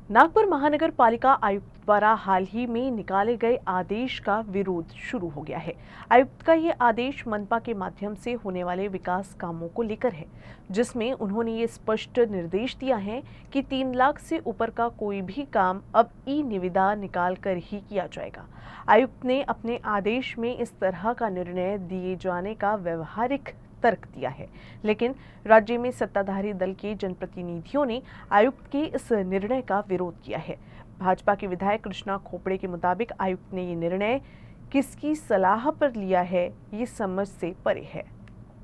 नागपुर महानगर पालिका आयुक्त द्वारा हाल ही में निकाले गए आदेश का विरोध शुरू हो गया है। आयुक्त का ये आदेश मनपा के माध्यम से होने वाले विकास कामों को लेकर है, जिसमें उन्होंने ये स्पष्ट निर्देश दिया है कि 3 लाख से ऊपर का कोई भी काम अब ई निविदा निकाल कर ही किया जाएगा। आयुक्त ने अपने आदेश में इस तरह का निर्णय दिए जाने का व्यवहारिक तर्क दिया है, लेकिन राज्य में सत्ताधारी दल के जनप्रतिनिधियों ने आयुक्त के इस निर्णय का विरोध किया है। भाजपा के विधायक कृष्णा खोपड़े के मुताबिक आयुक्त ने ये निर्णय किसकी सलाह पर लिया है, ये समझ से परे है।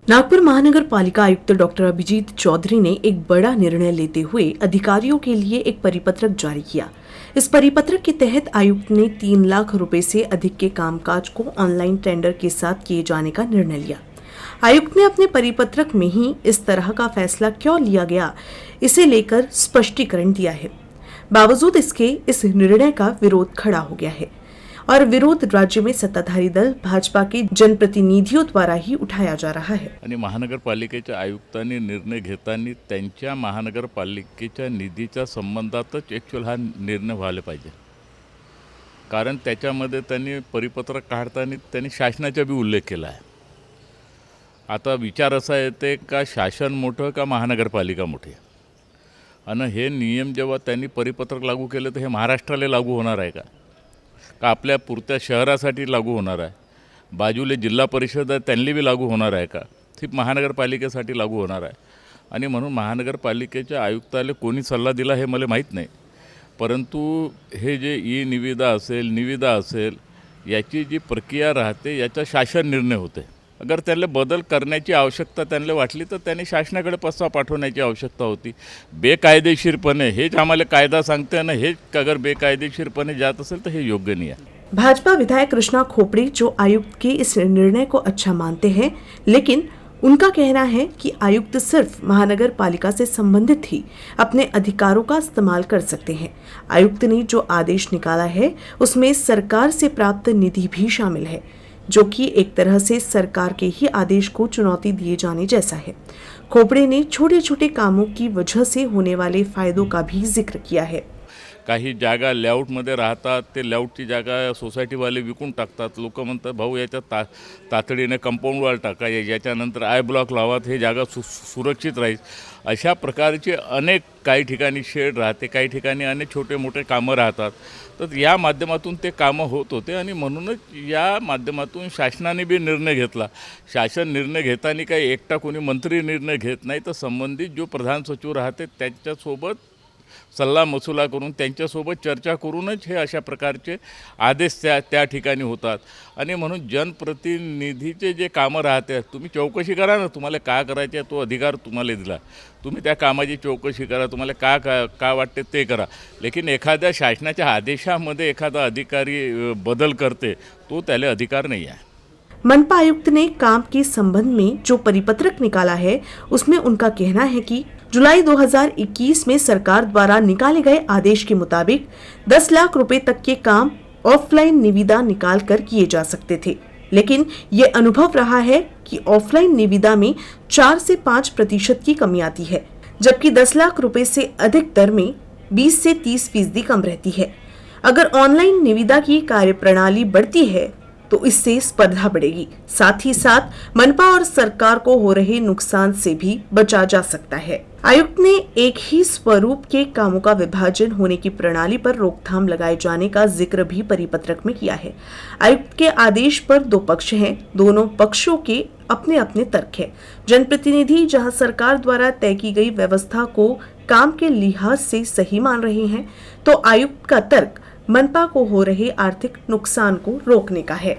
नागपुर महानगर पालिका आयुक्त डॉक्टर अभिजीत चौधरी ने एक बड़ा निर्णय लेते हुए अधिकारियों के लिए एक परिपत्रक जारी किया। इस परिपत्रक के तहत आयुक्त ने 3 लाख रुपए से अधिक के कामकाज को ऑनलाइन टेंडर के साथ किए जाने का निर्णय लिया। आयुक्त ने अपने परिपत्रक में ही इस तरह का फैसला क्यों लिया गया, इसे लेकर स्पष्टीकरण दिया है। बावजूद इसके इस निर्णय का विरोध खड़ा हो गया है और विरोध राज्य में सत्ताधारी दल भाजपा के जनप्रतिनिधियों द्वारा ही उठाया जा रहा है। आणि महानगरपालिकेच्या आयुक्तांनी निर्णय घेताना त्यांच्या महानगरपालिकेच्या निधीच्या संबंधातच ॲक्च्युअल हा निर्णय व्हायला पाहिजे, कारण त्याच्यामध्ये त्यांनी परिपत्रक काढताना त्यांनी शासनाचा बी उल्लेख केला आहे। आता विचार असा येते का शासन मोठं का महानगरपालिका मोठी, आणि हे नियम जेव्हा त्यांनी परिपत्रक लागू केले तर हे महाराष्ट्राला लागू होणार आहे का आपल्या पुरत्या शहरासाठी लागू होणार आहे, बाजूले जिल्हा परिषद आहे त्यांनी बी लागू होणार आहे का, ती महानगरपालिकेसाठी लागू होणार आहे। आणि म्हणून महानगरपालिकेच्या आयुक्ताला कोणी सल्ला दिला हे मला माहीत नाही, परंतु हे जे ई निविदा असेल याची जी प्रक्रिया राहते याचा शासन निर्णय होते। अगर त्यांना बदल करण्याची आवश्यकता त्यांना वाटली तर त्यांनी शासनाकडे प्रस्ताव पाठवण्याची आवश्यकता होती। बेकायदेशीरपणे हेच आम्हाला कायदा सांगते ना, हेच अगर बेकायदेशीरपणे जात असेल तर हे योग्य नहीं है। भाजपा विधायक कृष्णा खोपड़े जो आयुक्त के इस निर्णय को अच्छा मानते हैं, लेकिन उनका कहना है कि आयुक्त सिर्फ महानगर पालिका से संबंधित ही अपने अधिकारों का इस्तेमाल कर सकते हैं। आयुक्त ने जो आदेश निकाला है उसमें सरकार से प्राप्त निधि भी शामिल है, जो कि एक तरह से सरकार के ही आदेश को चुनौती दिए जाने जैसा है। खोपड़े ने छोटे छोटे कामों की वजह से होने वाले फायदों का भी जिक्र किया है। काही जागा लेआउटमध्ये राहतात, ते लेआउटची जागा सोसायटीवाले विकून टाकतात। लोक म्हणतात भाऊ याच्या तातडीने कंपाऊंड वॉल टाका, याच्यानंतर आय ब्लॉक लावा, हे जागा सुरक्षित राहील। अशा प्रकारचे अनेक काही ठिकाणी शेड राहते, काही ठिकाणी अनेक छोटे मोठे कामं राहतात। तर या माध्यमातून ते कामं होत होते आणि म्हणूनच या माध्यमातून शासनाने बी निर्णय घेतला। शासन निर्णय घेताना काही एकटा कोणी मंत्री निर्णय घेत नाही, तर संबंधित जो प्रधान सचिव राहते त्याच्यासोबत सल्ला मसुला करून त्यांच्यासोबत चर्चा करूनच हे अशा प्रकारचे आदेश त्या ठिकाणी होतात। आणि म्हणून जनप्रतिनिधीचे जे कामं राहते तुम्ही चौकशी करा ना, तुम्हाला काय करायचे तो अधिकार तुम्हाला दिला, तुम्ही त्या कामाची चौकशी करा, तुम्हाला काय वाटते ते करा। लेकिन एखाद्या शासनाच्या आदेशामध्ये एखादा अधिकारी बदल करते तो त्याला अधिकार नहीं है। मनपा आयुक्त ने काम के संबंध में जो परिपत्रक निकाला है उसमें उनका कहना है कि जुलाई 2021 में सरकार द्वारा निकाले गए आदेश के मुताबिक 10 लाख रुपए तक के काम ऑफलाइन निविदा निकाल कर किए जा सकते थे, लेकिन ये अनुभव रहा है कि ऑफलाइन निविदा में 4 से 5% की कमी आती है, जबकि 10 लाख रुपए से अधिक दर में 20 से 30% कम रहती है। अगर ऑनलाइन निविदा की कार्यप्रणाली बढ़ती है तो इससे स्पर्धा बढ़ेगी, साथ ही साथ मनपा और सरकार को हो रहे नुकसान से भी बचा जा सकता है। आयुक्त ने एक ही स्वरूप के कामों का विभाजन होने की प्रणाली पर रोकथाम लगाए जाने का जिक्र भी परिपत्रक में किया है। आयुक्त के आदेश पर 2 पक्ष हैं, दोनों पक्षों के अपने अपने तर्क हैं। जनप्रतिनिधि जहां सरकार द्वारा तय की गई व्यवस्था को काम के लिहाज से सही मान रहे हैं, तो आयुक्त का तर्क मनपा को हो रहे आर्थिक नुकसान को रोकने का है।